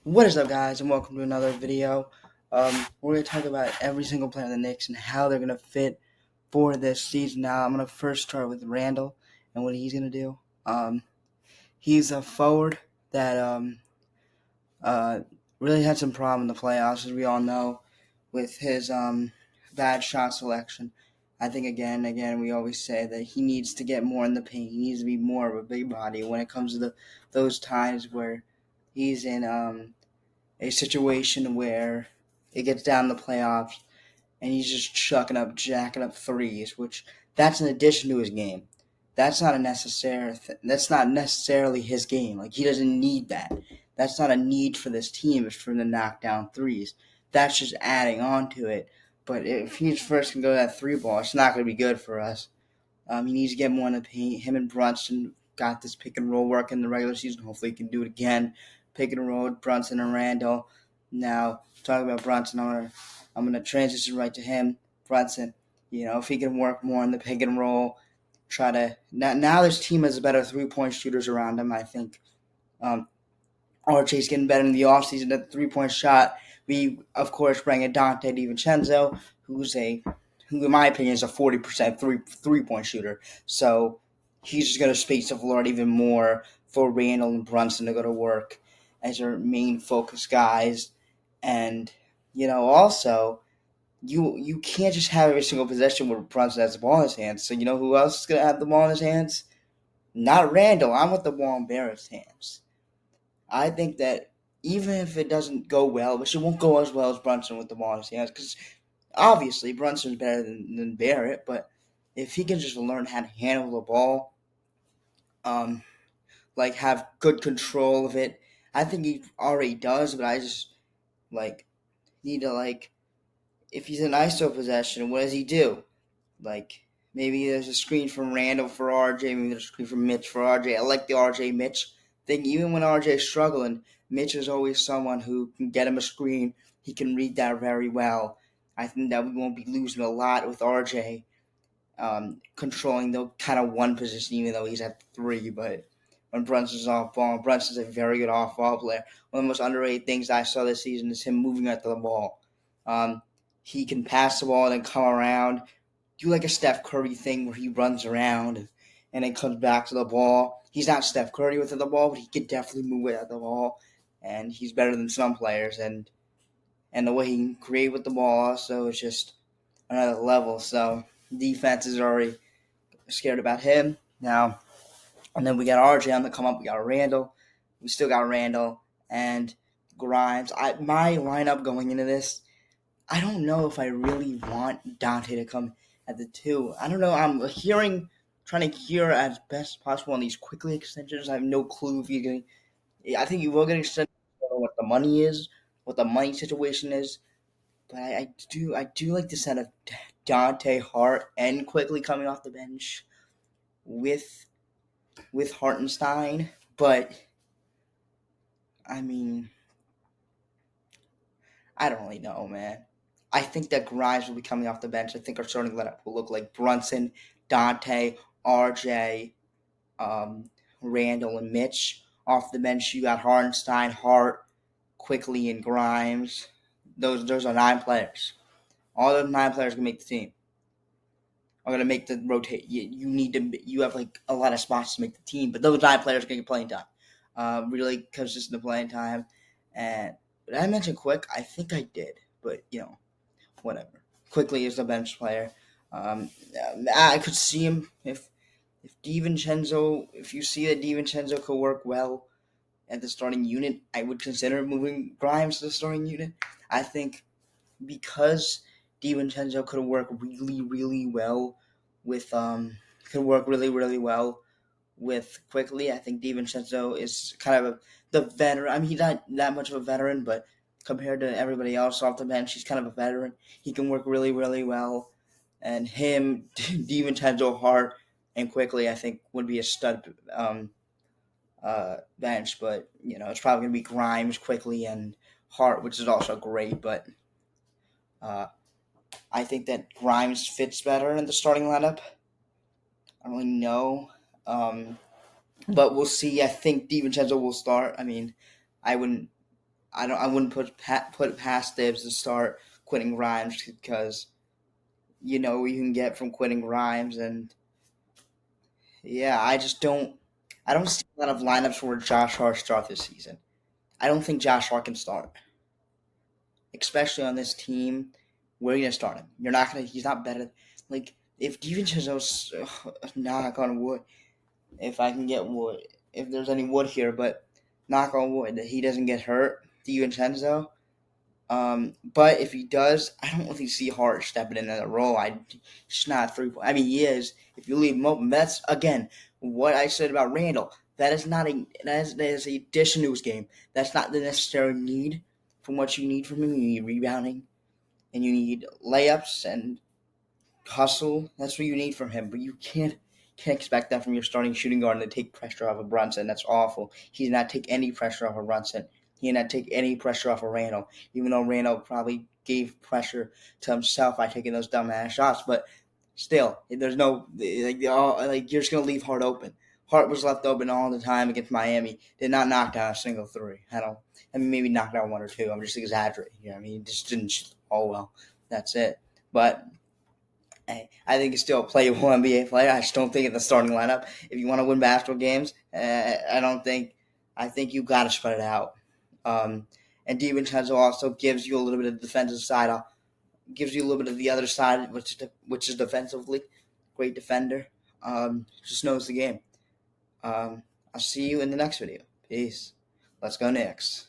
What is up, guys, and welcome to another video. We're going to talk about every single player of the Knicks and how they're going to fit for this season. Now, I'm going to first start with Randall and what he's going to do. He's a forward that uh, really had some problem in the playoffs, as we all know, with his bad shot selection. I think, again, we always say that he needs to get more in the paint. He needs to be more of a big body when it comes to those times where he's in a situation where it gets down to the playoffs and he's just jacking up threes, which that's an addition to his game. That's not that's not necessarily his game. Like, he doesn't need that. That's not a need for this team. It's for him to knock down threes. That's just adding on to it. But if he's first can go to that three ball, it's not going to be good for us. He needs to get more in the paint. Him and Brunson got this pick and roll work in the regular season. Hopefully, he can do it again. Pick and roll with Brunson and Randall. Now, talking about Brunson, I'm gonna transition right to him. Brunson, if he can work more in the pick and roll, try to now this team has better 3-point shooters around him. I think RJ's getting better in the offseason at the 3-point shot. We, of course, bring in Dante DiVincenzo, who in my opinion is a 40% three-point shooter. So he's just going to space the floor even more for Randall and Brunson to go to work as their main focus guys. And also you can't just have every single possession where Brunson has the ball in his hands. So you know who else is going to have the ball in his hands? Not Randall. I'm with the ball in Barrett's hands. I think that even if it doesn't go well, which it won't go as well as Brunson with the ball in his hands, because obviously Brunson's better than Barrett, but if he can just learn how to handle the ball, um, like have good control of it, I think he already does. But I just need to if he's an ISO possession, what does he do? Like, maybe there's a screen from Randall for RJ, maybe there's a screen from Mitch for RJ. I like the RJ Mitch thing. Even when RJ's struggling, Mitch is always someone who can get him a screen. He can read that very well. I think that we won't be losing a lot with RJ controlling the kind of one position, even though he's at three. But when Brunson's off ball, Brunson's a very good off ball player. One of the most underrated things I saw this season is him moving after the ball. He can pass the ball and then come around, do like a Steph Curry thing where he runs around and then comes back to the ball. He's not Steph Curry with the ball, but he can definitely move without the ball, and he's better than some players. And the way he can create with the ball also is just another level. So defense is already scared about him now. And then we got RJ on the come up. We got Randall. We still got Randall and Grimes. My lineup going into this, I don't know if I really want Dante to come at the 2. I don't know. I'm trying to hear as best possible on these quickly extensions. I have no clue if you're getting. I think you will get extended. I don't know what the money is, what the money situation is, but I do like the set of Dante Hart and quickly coming off the bench with Hartenstein. But I mean, I don't really know, man. I think that Grimes will be coming off the bench. I think our starting lineup will look like Brunson, Dante, RJ, Randall, and Mitch. Off the bench, you got Hartenstein, Hart, Quickly, and Grimes. Those are 9 players. All those 9 players can make the team. Are going to make the rotate. You have like a lot of spots to make the team, but those 9 players can get playing time. Really consistent playing time. And did I mention Quick? I think I did, but whatever. Quickly is the bench player. I could see him if DiVincenzo. If you see that DiVincenzo could work well at the starting unit, I would consider moving Grimes to the starting unit. I think because DiVincenzo could work really, really well with Quickly. I think DiVincenzo is kind of the veteran. I mean, he's not that much of a veteran, but compared to everybody else off the bench, he's kind of a veteran. He can work really, really well. And him, DiVincenzo, Hart, and Quickly, I think, would be a stud bench. But, it's probably going to be Grimes, Quickly, and Hart, which is also great. But uh, I think that Grimes fits better in the starting lineup. I don't really know. But we'll see. I think DiVincenzo will start. I mean, I wouldn't. I wouldn't put it past Dibs to start quitting Rhymes because you know what you can get from quitting Rhymes, and yeah, I don't see a lot of lineups where Josh Hart start this season. I don't think Josh Hart can start, especially on this team. Where are you gonna start him? You're not gonna. He's not better. Like if DiVincenzo's knock on wood, if I can get wood, if there's any wood here, but knock on wood that he doesn't get hurt, DiVincenzo. But if he does, I don't really see Hart stepping in a role. He's not 3 point. I mean, he is. If you leave him open, that's again what I said about Randall. That is not a that is a addition to his game. That's not the necessary need from what you need from him. You need rebounding and you need layups and hustle. That's what you need from him. But you can't expect that from your starting shooting guard to take pressure off of Brunson. That's awful. He did not take any pressure off of Brunson. He did not take any pressure off of Randall, even though Randall probably gave pressure to himself by taking those dumbass shots. But still, there's no like you're just gonna leave Hart open. Hart was left open all the time against Miami. Did not knock down a single three. I mean, maybe knocked down one or two. I'm just exaggerating here. I mean, he just didn't shoot all well. That's it. But I think he's still a playable NBA player. I just don't think in the starting lineup. If you want to win basketball games, I don't think. I think you got to spread it out. Um, and DiVincenzo also gives you a little bit of the defensive side. Gives you a little bit of the other side, which is defensively great defender. Just knows the game. I'll see you in the next video. Peace. Let's go Knicks.